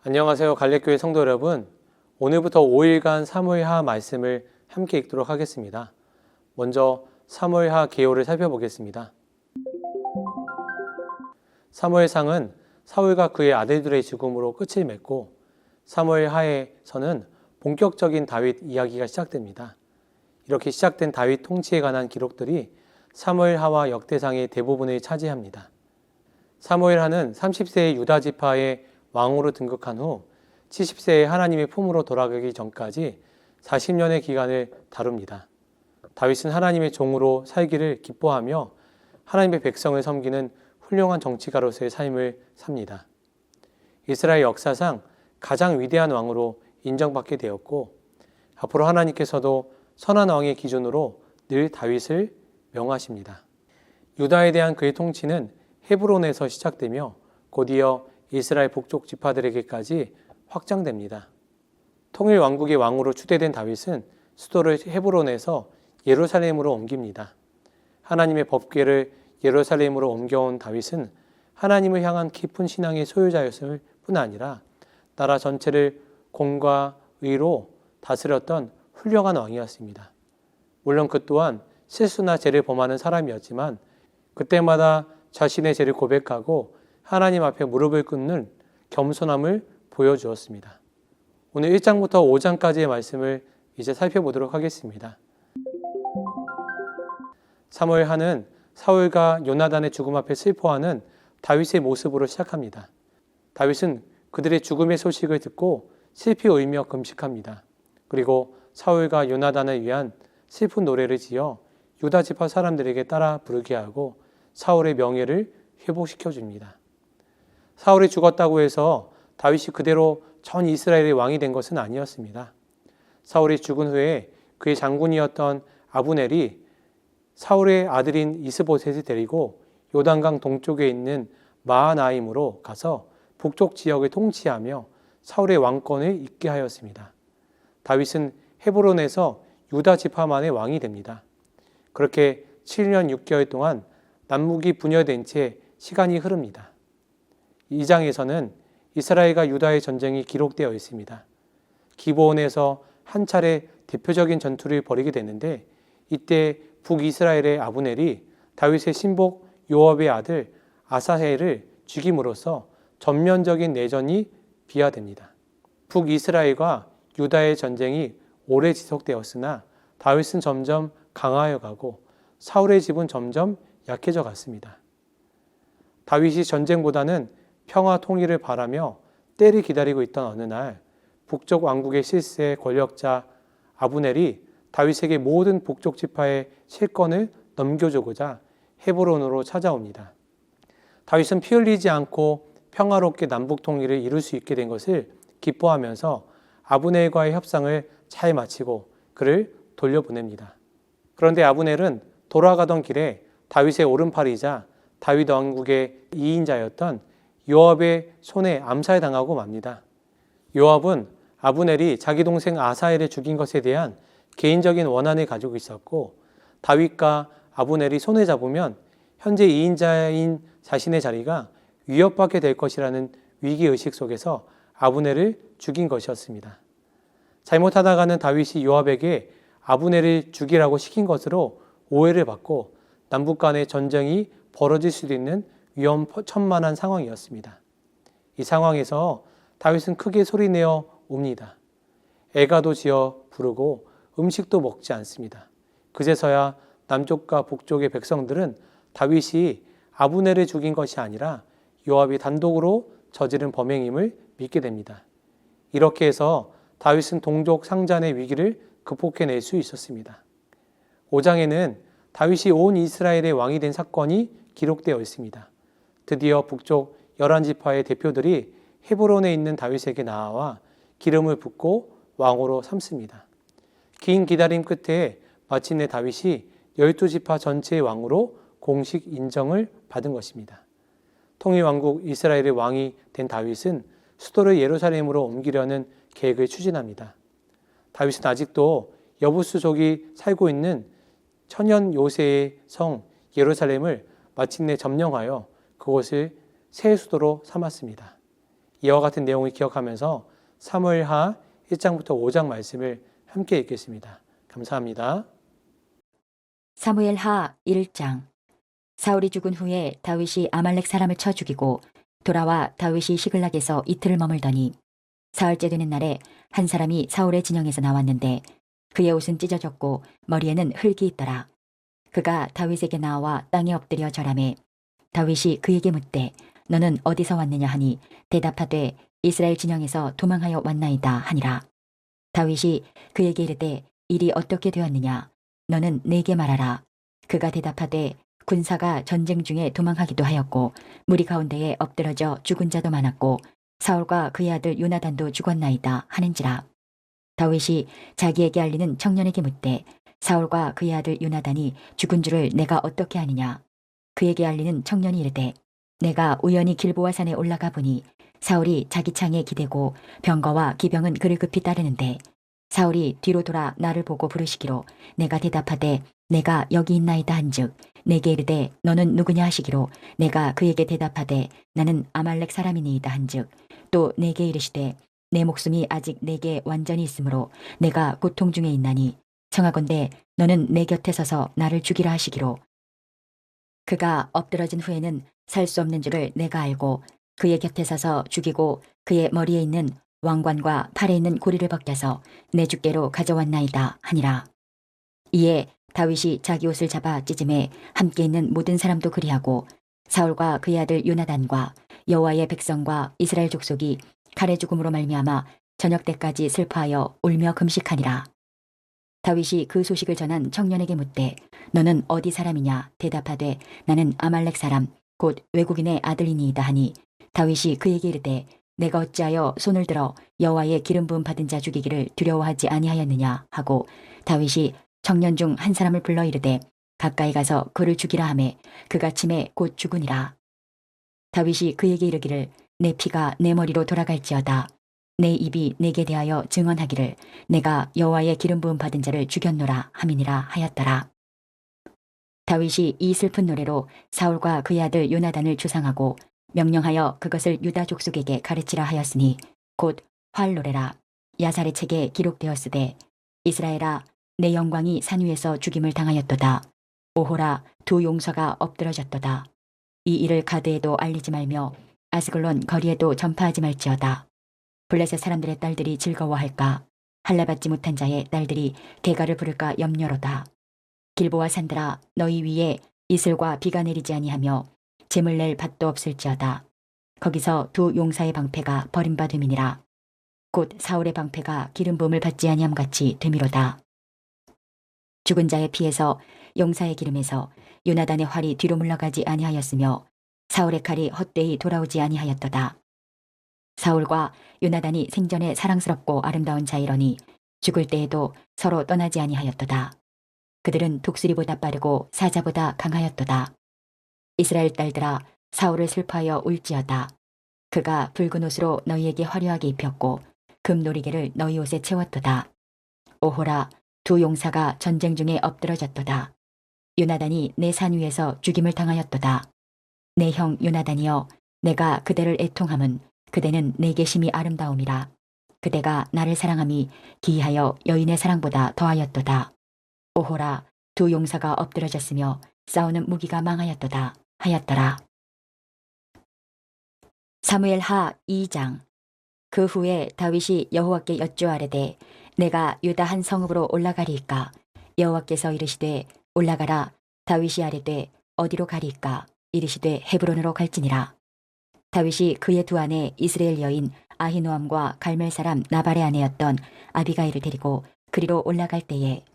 안녕하세요. 갈래교회 성도 여러분. 오늘부터 5일간 사무엘하 말씀을 함께 읽도록 하겠습니다. 먼저 사무엘하 개요를 살펴보겠습니다. 사무엘상은 사울과 그의 아들들의 죽음으로 끝을 맺고 사무엘하에서는 본격적인 다윗 이야기가 시작됩니다. 이렇게 시작된 다윗 통치에 관한 기록들이 사무엘하와 역대상의 대부분을 차지합니다. 사무엘하는 30세의 유다 지파의 왕으로 등극한 후 70세에 하나님의 품으로 돌아가기 전까지 40년의 기간을 다룹니다. 다윗은 하나님의 종으로 살기를 기뻐하며 하나님의 백성을 섬기는 훌륭한 정치가로서의 삶을 삽니다. 이스라엘 역사상 가장 위대한 왕으로 인정받게 되었고 앞으로 하나님께서도 선한 왕의 기준으로 늘 다윗을 명하십니다. 유다에 대한 그의 통치는 헤브론에서 시작되며 곧이어 이스라엘 북쪽 지파들에게까지 확장됩니다. 통일 왕국의 왕으로 추대된 다윗은 수도를 헤브론에서 예루살렘으로 옮깁니다. 하나님의 법궤를 예루살렘으로 옮겨온 다윗은 하나님을 향한 깊은 신앙의 소유자였을 뿐 아니라 나라 전체를 공과 의로 다스렸던 훌륭한 왕이었습니다. 물론 그 또한 실수나 죄를 범하는 사람이었지만 그때마다 자신의 죄를 고백하고 하나님 앞에 무릎을 꿇는 겸손함을 보여주었습니다. 오늘 1장부터 5장까지의 말씀을 이제 살펴보도록 하겠습니다. 사무엘하는 사울과 요나단의 죽음 앞에 슬퍼하는 다윗의 모습으로 시작합니다. 다윗은 그들의 죽음의 소식을 듣고 슬피 울며 금식합니다. 그리고 사울과 요나단을 위한 슬픈 노래를 지어 유다 지파 사람들에게 따라 부르게 하고 사울의 명예를 회복시켜 줍니다. 사울이 죽었다고 해서 다윗이 그대로 전 이스라엘의 왕이 된 것은 아니었습니다. 사울이 죽은 후에 그의 장군이었던 아브넬이 사울의 아들인 이스보셋을 데리고 요단강 동쪽에 있는 마하나임으로 가서 북쪽 지역을 통치하며 사울의 왕권을 잇게 하였습니다. 다윗은 헤브론에서 유다 지파만의 왕이 됩니다. 그렇게 7년 6개월 동안 남북이 분열된 채 시간이 흐릅니다. 2장에서는 이스라엘과 유다의 전쟁이 기록되어 있습니다. 기브온에서 한 차례 대표적인 전투를 벌이게 되는데 이때 북이스라엘의 아브넬이 다윗의 신복 요압의 아들 아사헬을 죽임으로써 전면적인 내전이 비화됩니다. 북이스라엘과 유다의 전쟁이 오래 지속되었으나 다윗은 점점 강하여 가고 사울의 집은 점점 약해져 갔습니다. 다윗이 전쟁보다는 평화 통일을 바라며 때를 기다리고 있던 어느 날 북쪽 왕국의 실세 권력자 아브넬이 다윗에게 모든 북쪽 지파의 실권을 넘겨주고자 헤브론으로 찾아옵니다. 다윗은 피 흘리지 않고 평화롭게 남북 통일을 이룰 수 있게 된 것을 기뻐하면서 아브넬과의 협상을 잘 마치고 그를 돌려보냅니다. 그런데 아브넬은 돌아가던 길에 다윗의 오른팔이자 다윗 왕국의 2인자였던 요압의 손에 암살당하고 맙니다. 요압은 아브넬이 자기 동생 아사헬을 죽인 것에 대한 개인적인 원한을 가지고 있었고 다윗과 아브넬이 손을 잡으면 현재 2인자인 자신의 자리가 위협받게 될 것이라는 위기의식 속에서 아브넬을 죽인 것이었습니다. 잘못하다가는 다윗이 요압에게 아브넬을 죽이라고 시킨 것으로 오해를 받고 남북 간의 전쟁이 벌어질 수도 있는 위험천만한 상황이었습니다. 이 상황에서 다윗은 크게 소리내어 웁니다. 애가도 지어 부르고 음식도 먹지 않습니다. 그제서야 남쪽과 북쪽의 백성들은 다윗이 아브넬을 죽인 것이 아니라 요압이 단독으로 저지른 범행임을 믿게 됩니다. 이렇게 해서 다윗은 동족 상잔의 위기를 극복해낼 수 있었습니다. 5장에는 다윗이 온 이스라엘의 왕이 된 사건이 기록되어 있습니다. 드디어 북쪽 11지파의 대표들이 헤브론에 있는 다윗에게 나아와 기름을 붓고 왕으로 삼습니다. 긴 기다림 끝에 마침내 다윗이 12지파 전체의 왕으로 공식 인정을 받은 것입니다. 통일왕국 이스라엘의 왕이 된 다윗은 수도를 예루살렘으로 옮기려는 계획을 추진합니다. 다윗은 아직도 여부수족이 살고 있는 천연 요새의 성 예루살렘을 마침내 점령하여 그곳을 새 수도로 삼았습니다. 이와 같은 내용을 기억하면서 사무엘하 1장부터 5장 말씀을 함께 읽겠습니다. 감사합니다. 사무엘하 1장. 사울이 죽은 후에 다윗이 아말렉 사람을 쳐 죽이고 돌아와 다윗이 시글락에서 이틀을 머물더니 사흘째 되는 날에 한 사람이 사울의 진영에서 나왔는데 그의 옷은 찢어졌고 머리에는 흙이 있더라. 그가 다윗에게 나와 땅에 엎드려 절하매 다윗이 그에게 묻되 너는 어디서 왔느냐 하니 대답하되 이스라엘 진영에서 도망하여 왔나이다 하니라. 다윗이 그에게 이르되 일이 어떻게 되었느냐 너는 내게 말하라. 그가 대답하되 군사가 전쟁 중에 도망하기도 하였고 무리 가운데에 엎드러져 죽은 자도 많았고 사울과 그의 아들 요나단도 죽었나이다 하는지라. 다윗이 자기에게 알리는 청년에게 묻되 사울과 그의 아들 요나단이 죽은 줄을 내가 어떻게 아느냐. 그에게 알리는 청년이 이르되 내가 우연히 길보아 산에 올라가 보니 사울이 자기 창에 기대고 병거와 기병은 그를 급히 따르는데 사울이 뒤로 돌아 나를 보고 부르시기로 내가 대답하되 내가 여기 있나이다 한즉 내게 이르되 너는 누구냐 하시기로 내가 그에게 대답하되 나는 아말렉 사람이니이다 한즉 또 내게 이르시되 내 목숨이 아직 내게 완전히 있으므로 내가 고통 중에 있나니 청하건대 너는 내 곁에 서서 나를 죽이라 하시기로 그가 엎드러진 후에는 살 수 없는 줄을 내가 알고 그의 곁에 서서 죽이고 그의 머리에 있는 왕관과 팔에 있는 고리를 벗겨서 내 주께로 가져왔나이다 하니라. 이에 다윗이 자기 옷을 잡아 찢음에 함께 있는 모든 사람도 그리하고 사울과 그의 아들 요나단과 여호와의 백성과 이스라엘 족속이 칼의 죽음으로 말미암아 저녁 때까지 슬퍼하여 울며 금식하니라. 다윗이 그 소식을 전한 청년에게 묻되 너는 어디 사람이냐 대답하되 나는 아말렉 사람 곧 외국인의 아들이니이다 하니 다윗이 그에게 이르되 내가 어찌하여 손을 들어 여호와의 기름 부음 받은 자 죽이기를 두려워하지 아니하였느냐 하고 다윗이 청년 중 한 사람을 불러 이르되 가까이 가서 그를 죽이라 하매 그가 침에 곧 죽으니라. 다윗이 그에게 이르기를 내 피가 내 머리로 돌아갈지어다. 내 입이 내게 대하여 증언하기를 내가 여호와의 기름 부음 받은 자를 죽였노라 함이니라 하였더라. 다윗이 이 슬픈 노래로 사울과 그의 아들 요나단을 주상하고 명령하여 그것을 유다 족속에게 가르치라 하였으니 곧 활노래라. 야살의 책에 기록되었으되 이스라엘아 내 영광이 산 위에서 죽임을 당하였도다. 오호라 두 용사가 엎드러졌도다. 이 일을 가드에도 알리지 말며 아스글론 거리에도 전파하지 말지어다. 블레셋 사람들의 딸들이 즐거워할까. 할례받지 못한 자의 딸들이 개가를 부를까 염려로다. 길보아 산들아 너희 위에 이슬과 비가 내리지 아니하며 재물 낼 밭도 없을지어다. 거기서 두 용사의 방패가 버림받음이니라. 곧 사울의 방패가 기름 부음을 받지 아니함같이 되미로다. 죽은 자의 피에서 용사의 기름에서 요나단의 활이 뒤로 물러가지 아니하였으며 사울의 칼이 헛되이 돌아오지 아니하였도다. 사울과 요나단이 생전에 사랑스럽고 아름다운 자이러니 죽을 때에도 서로 떠나지 아니하였도다. 그들은 독수리보다 빠르고 사자보다 강하였도다. 이스라엘 딸들아 사울을 슬퍼하여 울지어다. 그가 붉은 옷으로 너희에게 화려하게 입혔고 금놀이개를 너희 옷에 채웠도다. 오호라 두 용사가 전쟁 중에 엎드러졌도다. 요나단이 내 산 위에서 죽임을 당하였도다. 내 형 요나단이여 내가 그대를 애통함은 그대는 내게 심히 아름다움이라. 그대가 나를 사랑함이 기이하여 여인의 사랑보다 더하였도다. 오호라 두 용사가 엎드러졌으며 싸우는 무기가 망하였도다 하였더라. 사무엘하 2장. 그 후에 다윗이 여호와께 여쭈아르되 내가 유다 한 성읍으로 올라가리이까. 여호와께서 이르시되 올라가라. 다윗이 아뢰되 어디로 가리이까. 이르시되 헤브론으로 갈지니라. 다윗이 그의 두 아내 이스라엘 여인 아히노암과 갈멜 사람 나발의 아내였던 아비가일을 데리고 그리로 올라갈 때에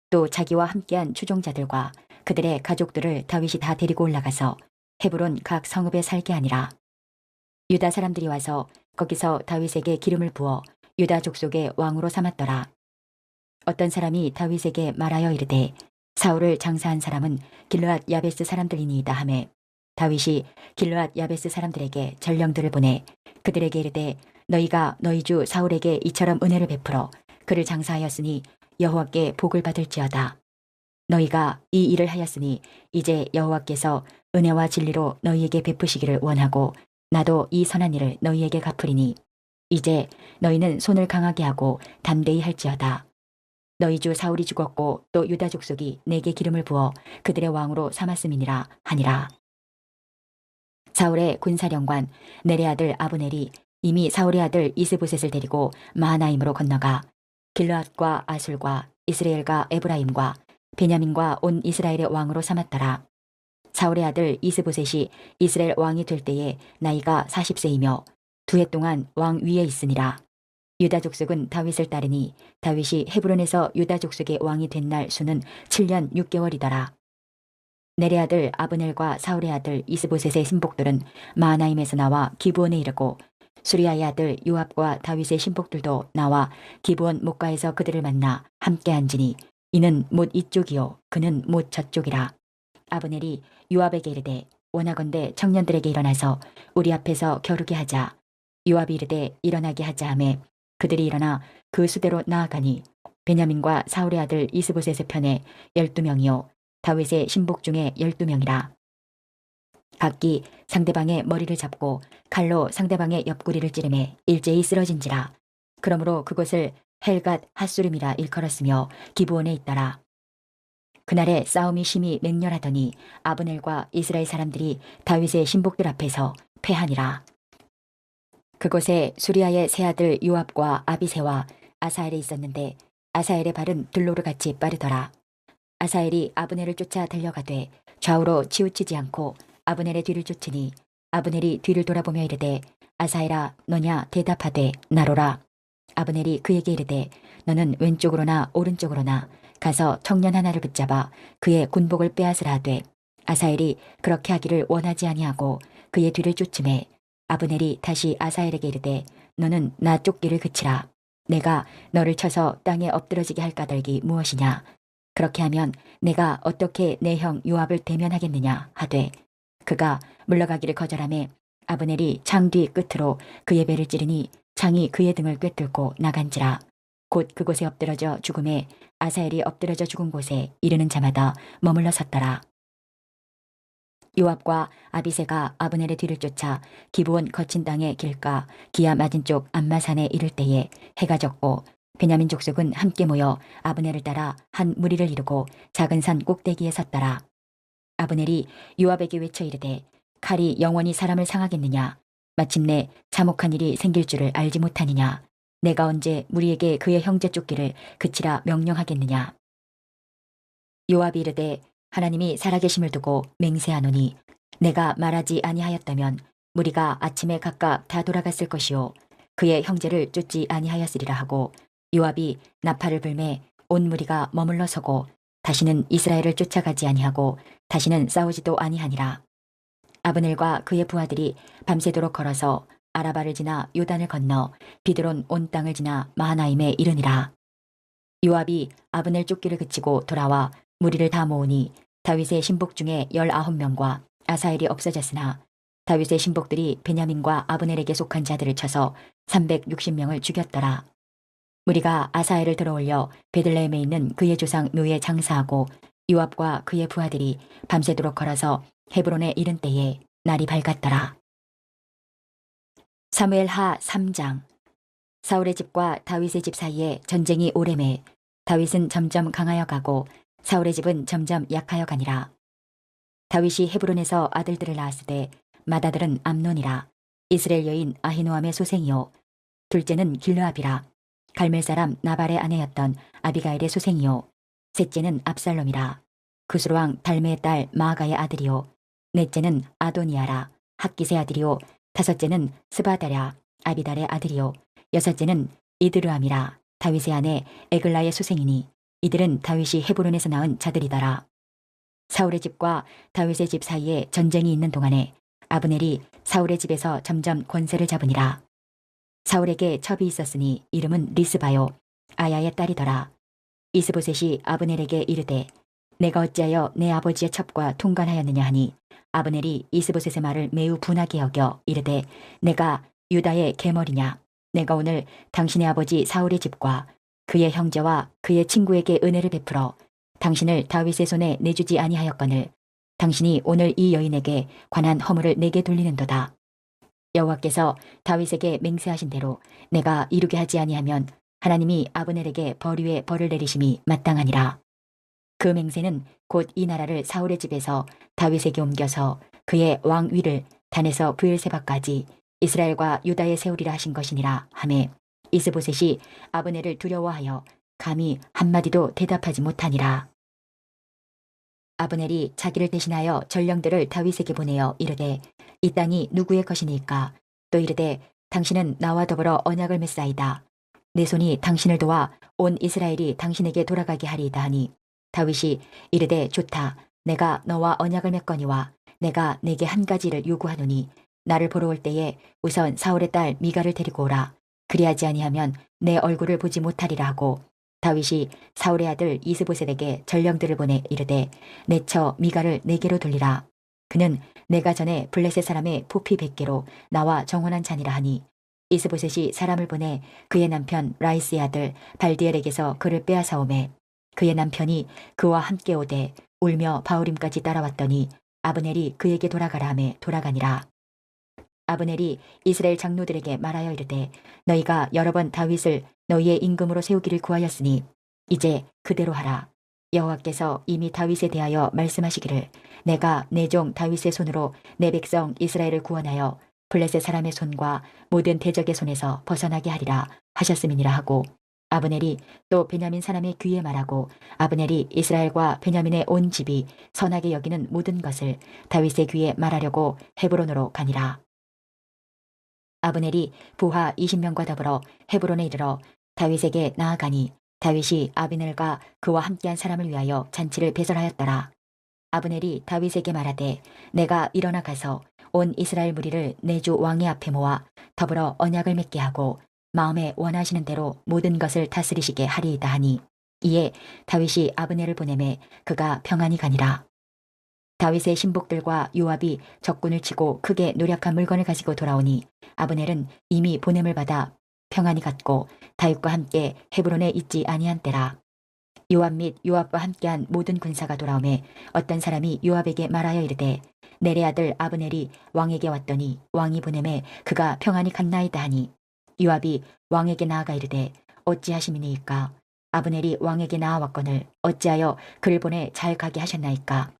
또 자기와 함께한 추종자들과 그들의 가족들을 다윗이 다 데리고 올라가서 헤브론 각 성읍에 살게 하니라. 유다 사람들이 와서 거기서 다윗에게 기름을 부어 유다 족속의 왕으로 삼았더라. 어떤 사람이 다윗에게 말하여 이르되 사울을 장사한 사람은 길르앗 야베스 사람들이니이다 하매 다윗이 길르앗 야베스 사람들에게 전령들을 보내 그들에게 이르되 너희가 너희 주 사울에게 이처럼 은혜를 베풀어 그를 장사하였으니 여호와께 복을 받을지어다. 너희가 이 일을 하였으니 이제 여호와께서 은혜와 진리로 너희에게 베푸시기를 원하고 나도 이 선한 일을 너희에게 갚으리니 이제 너희는 손을 강하게 하고 담대히 할지어다. 너희 주 사울이 죽었고 또 유다 족속이 내게 기름을 부어 그들의 왕으로 삼았음이니라 하니라. 사울의 군사령관 넬의 아들 아브넬이 이미 사울의 아들 이스보셋을 데리고 마하나임으로 건너가 길르앗과 아술과 이스라엘과 에브라임과 베냐민과 온 이스라엘의 왕으로 삼았더라. 사울의 아들 이스보셋이 이스라엘 왕이 될 때에 나이가 40세이며 2해 동안 왕 위에 있으니라. 유다 족속은 다윗을 따르니 다윗이 헤브론에서 유다 족속의 왕이 된 날 수는 7년 6개월이더라. 넬의 아들 아브넬과 사울의 아들 이스보셋의 신복들은 마하나임에서 나와 기브온에 이르고 수리아의 아들 요압과 다윗의 신복들도 나와 기브온 목가에서 그들을 만나 함께 앉으니 이는 못 이쪽이요 그는 못 저쪽이라. 아브넬이 요압에게 이르되 원하건대 청년들에게 일어나서 우리 앞에서 겨루게 하자. 요압이 이르되 일어나게 하자 하매 그들이 일어나 그 수대로 나아가니 베냐민과 사울의 아들 이스보셋의 편에 12명이요 다윗의 신복 중에 12명이라. 각기 상대방의 머리를 잡고 칼로 상대방의 옆구리를 찌르매 일제히 쓰러진지라. 그러므로 그곳을 헬갓 핫수름이라 일컬었으며 기브온에 있더라. 그날에 싸움이 심히 맹렬하더니 아브넬과 이스라엘 사람들이 다윗의 신복들 앞에서 패하니라. 그곳에 수리아의 세 아들 요압과 아비새와 아사엘이 있었는데 아사엘의 발은 들로르 같이 빠르더라. 아사엘이 아브넬을 쫓아 달려가되 좌우로 치우치지 않고 아브넬의 뒤를 쫓으니 아브넬이 뒤를 돌아보며 이르되 아사엘아 너냐 대답하되 나로라. 아브넬이 그에게 이르되 너는 왼쪽으로나 오른쪽으로나 가서 청년 하나를 붙잡아 그의 군복을 빼앗으라 하되 아사엘이 그렇게 하기를 원하지 아니하고 그의 뒤를 쫓음에 아브넬이 다시 아사엘에게 이르되 너는 나 쫓기를 그치라. 내가 너를 쳐서 땅에 엎드러지게 할 까닭이 무엇이냐. 그렇게 하면 내가 어떻게 내 형 요압을 대면하겠느냐 하되 그가 물러가기를 거절하매 아브넬이 창 뒤 끝으로 그의 배를 찌르니 창이 그의 등을 꿰뚫고 나간지라. 곧 그곳에 엎드러져 죽음에 아사엘이 엎드러져 죽은 곳에 이르는 자마다 머물러 섰더라. 요압과 아비새가 아브넬의 뒤를 쫓아 기브온 거친 땅의 길가 기아 맞은 쪽 암마산에 이를 때에 해가 졌고 베냐민 족속은 함께 모여 아브넬을 따라 한 무리를 이루고 작은 산 꼭대기에 섰더라. 아브넬이 요압에게 외쳐 이르되 칼이 영원히 사람을 상하겠느냐. 마침내 참혹한 일이 생길 줄을 알지 못하느냐. 내가 언제 무리에게 그의 형제 쫓기를 그치라 명령하겠느냐. 요압이 이르되 하나님이 살아계심을 두고 맹세하노니 내가 말하지 아니하였다면 무리가 아침에 각각 다 돌아갔을 것이요 그의 형제를 쫓지 아니하였으리라 하고 요압이 나팔을 불매 온 무리가 머물러 서고 다시는 이스라엘을 쫓아가지 아니하고 다시는 싸우지도 아니하니라. 아브넬과 그의 부하들이 밤새도록 걸어서 아라바를 지나 요단을 건너 비드론 온 땅을 지나 마하나임에 이르니라. 요압이 아브넬 쫓기를 그치고 돌아와 무리를 다 모으니 다윗의 신복 중에 19명과 아사엘이 없어졌으나 다윗의 신복들이 베냐민과 아브넬에게 속한 자들을 쳐서 360명을 죽였더라. 무리가 아사엘을 들어올려 베들레헴에 있는 그의 조상 묘에 장사하고 요압과 그의 부하들이 밤새도록 걸어서 헤브론에 이른 때에 날이 밝았더라. 사무엘하 3장. 사울의 집과 다윗의 집 사이에 전쟁이 오래매 다윗은 점점 강하여 가고 사울의 집은 점점 약하여 가니라. 다윗이 헤브론에서 아들들을 낳았으되 맏아들은 암논이라. 이스라엘 여인 아히노암의 소생이요 둘째는 길르압이라. 갈멜 사람 나발의 아내였던 아비가일의 소생이요 셋째는 압살롬이라. 구스로 왕 달메의 딸 마아가의 아들이요 넷째는 아도니아라. 학기스의 아들이요 다섯째는 스바다랴 아비달의 아들이요 여섯째는 이드르암이라. 다윗의 아내 에글라의 소생이니 이들은 다윗이 헤브론에서 낳은 자들이더라. 사울의 집과 다윗의 집 사이에 전쟁이 있는 동안에 아브넬이 사울의 집에서 점점 권세를 잡으니라. 사울에게 첩이 있었으니 이름은 리스바요 아야의 딸이더라. 이스보셋이 아브넬에게 이르되 내가 어찌하여 내 아버지의 첩과 통관하였느냐 하니 아브넬이 이스보셋의 말을 매우 분하게 여겨 이르되 내가 유다의 계머리냐 내가 오늘 당신의 아버지 사울의 집과 그의 형제와 그의 친구에게 은혜를 베풀어 당신을 다윗의 손에 내주지 아니하였거늘 당신이 오늘 이 여인에게 관한 허물을 내게 돌리는도다. 여호와께서 다윗에게 맹세하신 대로 내가 이루게 하지 아니하면 하나님이 아브넬에게 벌 위에 벌을 내리심이 마땅하니라. 그 맹세는 곧 이 나라를 사울의 집에서 다윗에게 옮겨서 그의 왕위를 단에서 브엘세바까지 이스라엘과 유다에 세우리라 하신 것이니라 하매 이스보셋이 아브넬을 두려워하여 감히 한마디도 대답하지 못하니라. 아브넬이 자기를 대신하여 전령들을 다윗에게 보내어 이르되 이 땅이 누구의 것이니까 또 이르되 당신은 나와 더불어 언약을 맺사이다. 내 손이 당신을 도와 온 이스라엘이 당신에게 돌아가게 하리이다 하니 다윗이 이르되 좋다. 내가 너와 언약을 맺거니와 내가 내게 한 가지를 요구하노니 나를 보러 올 때에 우선 사울의 딸 미가를 데리고 오라. 그리하지 아니하면 내 얼굴을 보지 못하리라 하고 다윗이 사울의 아들 이스보셋에게 전령들을 보내 이르되 내 처 미가를 내게로 돌리라. 그는 내가 전에 블레셋 사람의 포피 100개로 나와 정혼한 자니라 하니 이스보셋이 사람을 보내 그의 남편 라이스의 아들 발디엘에게서 그를 빼앗아오매 그의 남편이 그와 함께 오되 울며 바후림까지 따라왔더니 아브넬이 그에게 돌아가라 하매 돌아가니라. 아브넬이 이스라엘 장로들에게 말하여 이르되 너희가 여러 번 다윗을 너희의 임금으로 세우기를 구하였으니 이제 그대로 하라. 여호와께서 이미 다윗에 대하여 말씀하시기를 내가 내 종 다윗의 손으로 내 백성 이스라엘을 구원하여 블레셋 사람의 손과 모든 대적의 손에서 벗어나게 하리라 하셨음이니라 하고 아브넬이 또 베냐민 사람의 귀에 말하고 아브넬이 이스라엘과 베냐민의 온 집이 선하게 여기는 모든 것을 다윗의 귀에 말하려고 헤브론으로 가니라. 아브넬이 부하 20명과 더불어 헤브론에 이르러 다윗에게 나아가니 다윗이 아비넬과 그와 함께한 사람을 위하여 잔치를 배설하였더라. 아브넬이 다윗에게 말하되 내가 일어나 가서 온 이스라엘 무리를 내 주 왕의 앞에 모아 더불어 언약을 맺게 하고 마음에 원하시는 대로 모든 것을 다스리시게 하리이다 하니 이에 다윗이 아브넬을 보내매 그가 평안히 가니라. 다윗의 신복들과 요압이 적군을 치고 크게 노력한 물건을 가지고 돌아오니 아브넬은 이미 보냄을 받아 평안히 갔고 다윗과 함께 헤브론에 있지 아니한 때라. 요압 및 요압과 함께한 모든 군사가 돌아오매 어떤 사람이 요압에게 말하여 이르되 넬의 아들 아브넬이 왕에게 왔더니 왕이 보내매 그가 평안히 갔나이다 하니 요압이 왕에게 나아가 이르되 어찌하심이니이까 아브넬이 왕에게 나아왔거늘 어찌하여 그를 보내 잘 가게 하셨나이까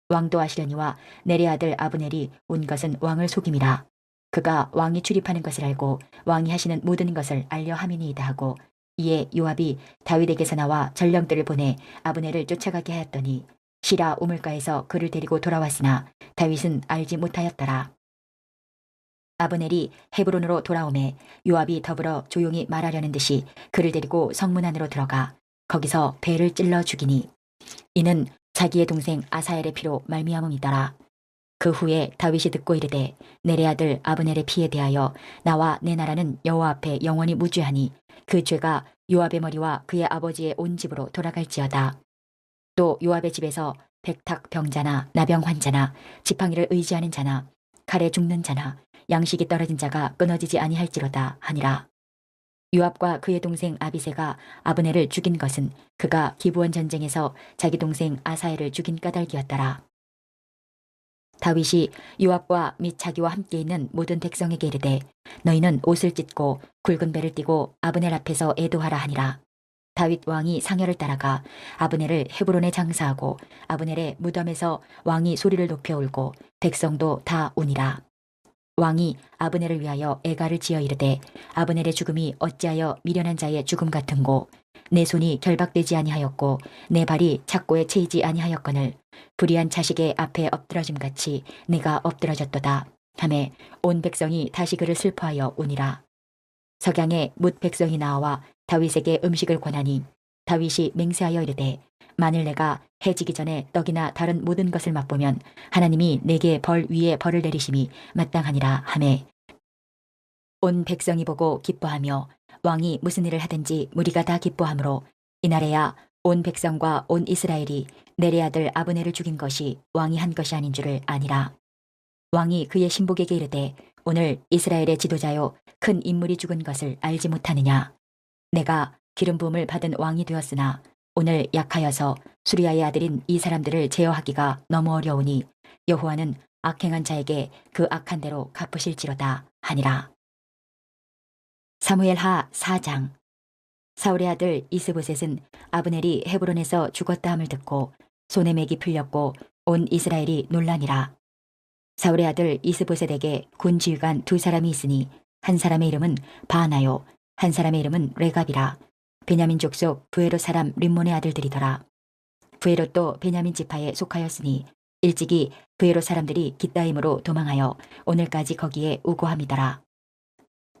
왕도 아시려니와 넬의 아들 아브넬이 온 것은 왕을 속임이라. 그가 왕이 출입하는 것을 알고 왕이 하시는 모든 것을 알려 함이니이다 하고 이에 요압이 다윗에게서 나와 전령들을 보내 아브넬을 쫓아가게 하였더니 시라 우물가에서 그를 데리고 돌아왔으나 다윗은 알지 못하였더라. 아브넬이 헤브론으로 돌아오매 요압이 더불어 조용히 말하려는 듯이 그를 데리고 성문 안으로 들어가 거기서 배를 찔러 죽이니 이는 자기의 동생 아사엘의 피로 말미암음이더라. 그 후에 다윗이 듣고 이르되 넬의 아들 아브넬의 피에 대하여 나와 내 나라는 여호와 앞에 영원히 무죄하니 그 죄가 요압의 머리와 그의 아버지의 온 집으로 돌아갈지어다. 또 요압의 집에서 백탁 병자나 나병 환자나 지팡이를 의지하는 자나 칼에 죽는 자나 양식이 떨어진 자가 끊어지지 아니할지로다 하니라. 요압과 그의 동생 아비새가 아브넬을 죽인 것은 그가 기브온 전쟁에서 자기 동생 아사엘을 죽인 까닭이었더라. 다윗이 요압과 및 자기와 함께 있는 모든 백성에게 이르되 너희는 옷을 찢고 굵은 배를 띠고 아브넬 앞에서 애도하라 하니라. 다윗 왕이 상여를 따라가 아브넬을 헤브론에 장사하고 아브넬의 무덤에서 왕이 소리를 높여 울고 백성도 다 우니라. 왕이 아브넬을 위하여 애가를 지어 이르되 아브넬의 죽음이 어찌하여 미련한 자의 죽음 같은고 내 손이 결박되지 아니하였고 내 발이 착고에 채이지 아니하였거늘 불의한 자식의 앞에 엎드러짐같이 내가 엎드러졌도다 하매 온 백성이 다시 그를 슬퍼하여 우니라. 석양에 뭇 백성이 나와 다윗에게 음식을 권하니 다윗이 맹세하여 이르되 만일 내가 해지기 전에 떡이나 다른 모든 것을 맛보면 하나님이 내게 벌 위에 벌을 내리심이 마땅하니라 하매 온 백성이 보고 기뻐하며 왕이 무슨 일을 하든지 무리가 다 기뻐하므로 이날에야 온 백성과 온 이스라엘이 넬의 아들 아브넬을 죽인 것이 왕이 한 것이 아닌 줄을 아니라. 왕이 그의 신복에게 이르되 오늘 이스라엘의 지도자요 큰 인물이 죽은 것을 알지 못하느냐. 내가 기름 부음을 받은 왕이 되었으나 오늘 약하여서 수리아의 아들인 이 사람들을 제어하기가 너무 어려우니 여호와는 악행한 자에게 그 악한 대로 갚으실지로다 하니라. 사무엘하 4장. 사울의 아들 이스보셋은 아브넬이 헤브론에서 죽었다 함을 듣고 손에 맥이 풀렸고 온 이스라엘이 놀라니라. 사울의 아들 이스보셋에게 군 지휘관 두 사람이 있으니 한 사람의 이름은 바하나요 한 사람의 이름은 레갑이라. 베냐민 족속 브에롯 사람 림몬의 아들들이더라. 브에롯도 베냐민 지파에 속하였으니 일찍이 브에롯 사람들이 깃다임으로 도망하여 오늘까지 거기에 우고함이더라.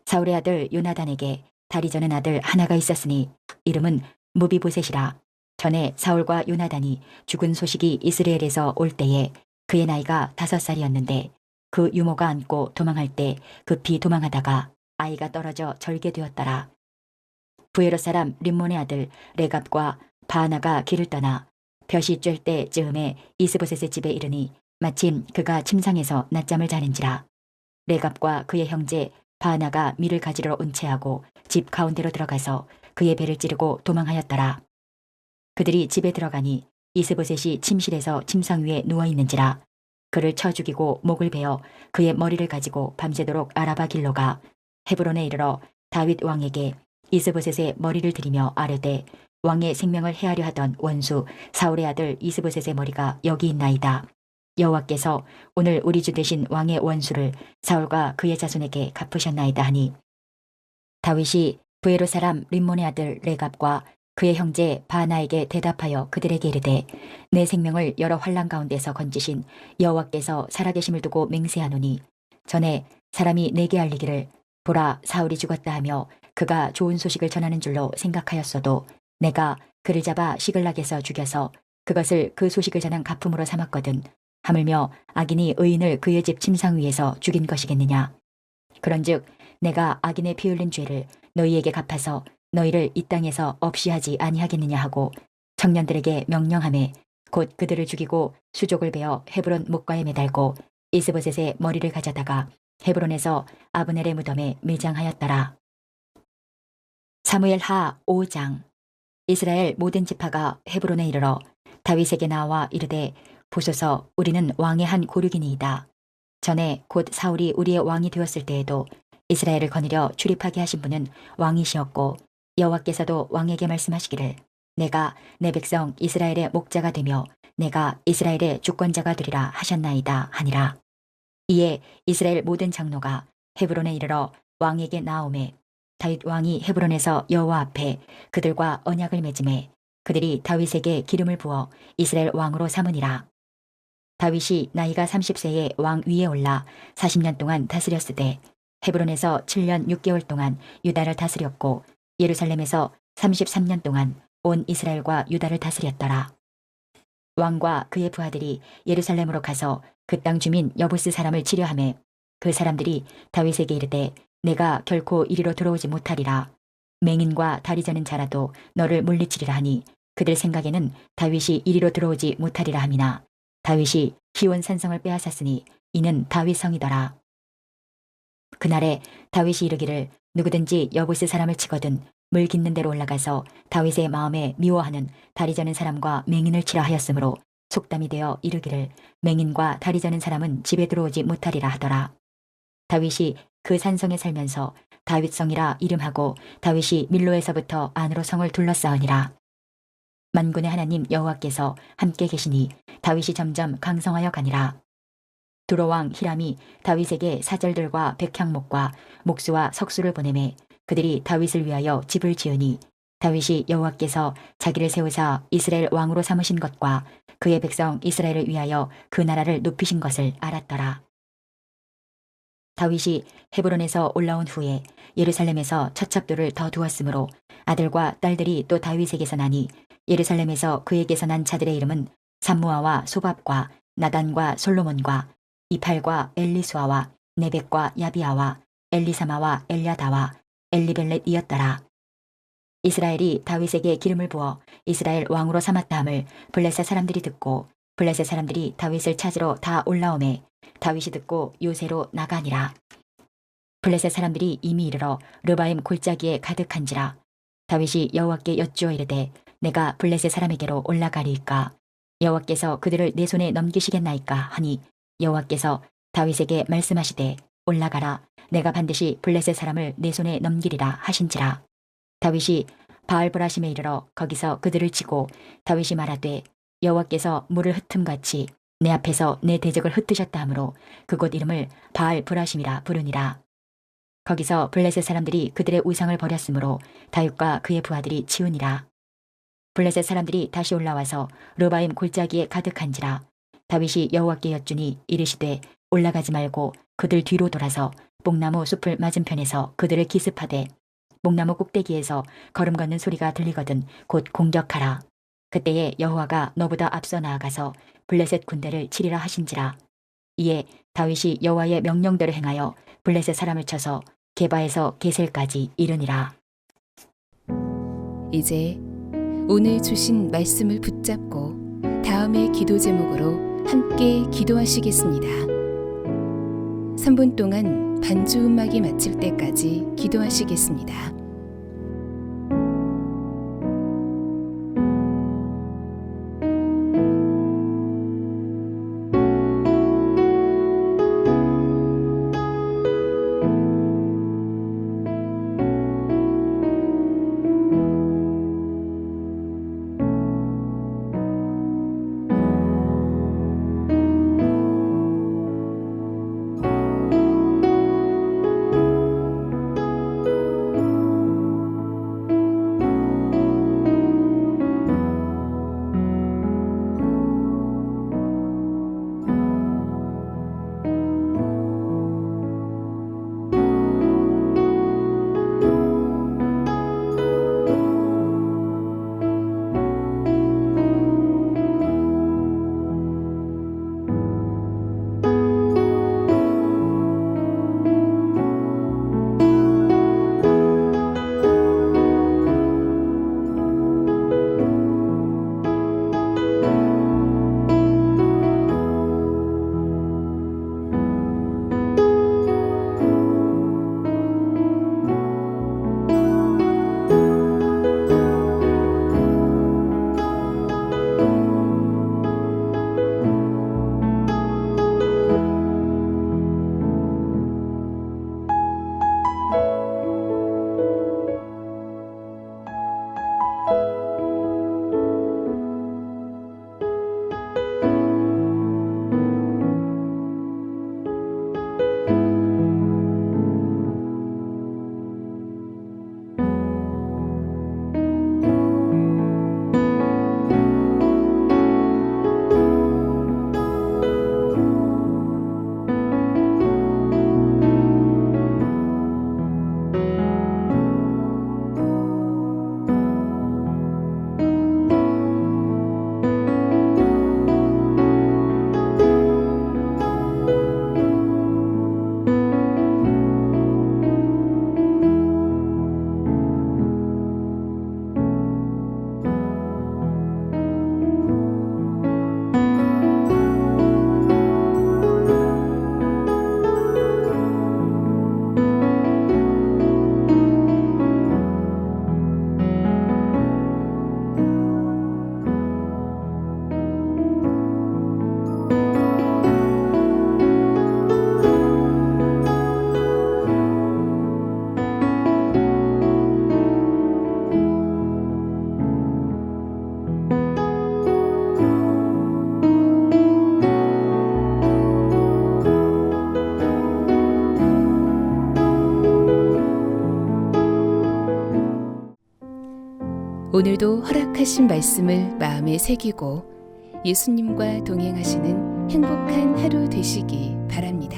사울의 아들 요나단에게 다리 저는 아들 하나가 있었으니 이름은 무비보셋이라. 전에 사울과 요나단이 죽은 소식이 이스라엘에서 올 때에 그의 나이가 5살이었는데 그 유모가 안고 도망할 때 급히 도망하다가 아이가 떨어져 절게 되었더라. 브에롯 사람 림몬의 아들 레갑과 바하나가 길을 떠나 볕이 쬐 때쯤에 이스보셋의 집에 이르니 마침 그가 침상에서 낮잠을 자는지라. 레갑과 그의 형제 바하나가 밀을 가지러 운채하고 집 가운데로 들어가서 그의 배를 찌르고 도망하였더라. 그들이 집에 들어가니 이스보셋이 침실에서 침상 위에 누워있는지라. 그를 쳐 죽이고 목을 베어 그의 머리를 가지고 밤새도록 아라바 길로 가 헤브론에 이르러 다윗 왕에게 이스보셋의 머리를 들이며 아뢰되 왕의 생명을 해하려 하던 원수 사울의 아들 이스보셋의 머리가 여기 있나이다. 여호와께서 오늘 우리 주 되신 왕의 원수를 사울과 그의 자손에게 갚으셨나이다 하니 다윗이 브에롯 사람 림몬의 아들 레갑과 그의 형제 바하나에게 대답하여 그들에게 이르되 내 생명을 여러 환난 가운데서 건지신 여호와께서 살아계심을 두고 맹세하노니 전에 사람이 내게 알리기를 보라 사울이 죽었다 하며 그가 좋은 소식을 전하는 줄로 생각하였어도 내가 그를 잡아 시글락에서 죽여서 그것을 그 소식을 전한 가품으로 삼았거든. 하물며 악인이 의인을 그의 집 침상 위에서 죽인 것이겠느냐. 그런즉 내가 악인의 피 흘린 죄를 너희에게 갚아서 너희를 이 땅에서 없이 하지 아니하겠느냐 하고 청년들에게 명령하매 곧 그들을 죽이고 수족을 베어 헤브론 목과에 매달고 이스보셋의 머리를 가져다가 헤브론에서 아브넬의 무덤에 매장하였더라. 사무엘하 5장. 이스라엘 모든 지파가 헤브론에 이르러 다윗에게 나와 이르되 보소서 우리는 왕의 한 고륙이니이다. 전에 곧 사울이 우리의 왕이 되었을 때에도 이스라엘을 거느려 출입하게 하신 분은 왕이시었고 여호와께서도 왕에게 말씀하시기를 내가 내 백성 이스라엘의 목자가 되며 내가 이스라엘의 주권자가 되리라 하셨나이다 하니라. 이에 이스라엘 모든 장로가 헤브론에 이르러 왕에게 나오매 다윗 왕이 헤브론에서 여호와 앞에 그들과 언약을 맺음에 그들이 다윗에게 기름을 부어 이스라엘 왕으로 삼으니라. 다윗이 나이가 30세에 왕 위에 올라 40년 동안 다스렸으되 헤브론에서 7년 6개월 동안 유다를 다스렸고 예루살렘에서 33년 동안 온 이스라엘과 유다를 다스렸더라. 왕과 그의 부하들이 예루살렘으로 가서 그 땅 주민 여부스 사람을 치려하매 그 사람들이 다윗에게 이르되 내가 결코 이리로 들어오지 못하리라. 맹인과 다리 저는 자라도 너를 물리치리라 하니 그들 생각에는 다윗이 이리로 들어오지 못하리라 함이나 다윗이 기온 산성을 빼앗았으니 이는 다윗 성이더라. 그날에 다윗이 이르기를 누구든지 여부스 사람을 치거든 물 깃는 데로 올라가서 다윗의 마음에 미워하는 다리 저는 사람과 맹인을 치라 하였으므로 속담이 되어 이르기를 맹인과 다리 저는 사람은 집에 들어오지 못하리라 하더라. 다윗이 그 산성에 살면서 다윗성이라 이름하고 다윗이 밀로에서부터 안으로 성을 둘러싸으니라. 만군의 하나님 여호와께서 함께 계시니 다윗이 점점 강성하여 가니라. 두로왕 히람이 다윗에게 사절들과 백향목과 목수와 석수를 보내매 그들이 다윗을 위하여 집을 지으니 다윗이 여호와께서 자기를 세우사 이스라엘 왕으로 삼으신 것과 그의 백성 이스라엘을 위하여 그 나라를 높이신 것을 알았더라. 다윗이 헤브론에서 올라온 후에 예루살렘에서 처첩도를 더 두었으므로 아들과 딸들이 또 다윗에게서 나니 예루살렘에서 그에게서 난 자들의 이름은 삼무아와 소밥과 나단과 솔로몬과 이팔과 엘리수아와 네벡과 야비아와 엘리사마와 엘야다와 엘리벨렛이었더라. 이스라엘이 다윗에게 기름을 부어 이스라엘 왕으로 삼았다 함을 블레셋 사람들이 듣고 블레셋 사람들이 다윗을 찾으러 다 올라오매 다윗이 듣고 요새로 나가니라. 블레셋 사람들이 이미 이르러 르바임 골짜기에 가득한지라. 다윗이 여호와께 여쭈어 이르되 내가 블레셋 사람에게로 올라가리이까 여호와께서 그들을 내 손에 넘기시겠나이까 하니 여호와께서 다윗에게 말씀하시되 올라가라 내가 반드시 블레셋 사람을 내 손에 넘기리라 하신지라. 다윗이 바알브라심에 이르러 거기서 그들을 치고 다윗이 말하되 여호와께서 물을 흩음같이 내 앞에서 내 대적을 흩으셨다 하므로 그곳 이름을 바알브라심이라 부르니라. 거기서 블레셋 사람들이 그들의 우상을 버렸으므로 다윗과 그의 부하들이 치우니라. 블레셋 사람들이 다시 올라와서 르바임 골짜기에 가득한지라. 다윗이 여호와께 여쭈니 이르시되 올라가지 말고 그들 뒤로 돌아서 뽕나무 숲을 맞은편에서 그들을 기습하되 뽕나무 꼭대기에서 걸음 걷는 소리가 들리거든 곧 공격하라. 그때에 여호와가 너보다 앞서 나아가서 블레셋 군대를 치리라 하신지라. 이에 다윗이 여호와의 명령대로 행하여 블레셋 사람을 쳐서 게바에서 게셀까지 이르니라. 이제 오늘 주신 말씀을 붙잡고 다음의 기도 제목으로 함께 기도하시겠습니다. 3분 동안 반주 음악이 마칠 때까지 기도하시겠습니다. 오늘도 허락하신 말씀을 마음에 새기고 예수님과 동행하시는 행복한 하루 되시기 바랍니다.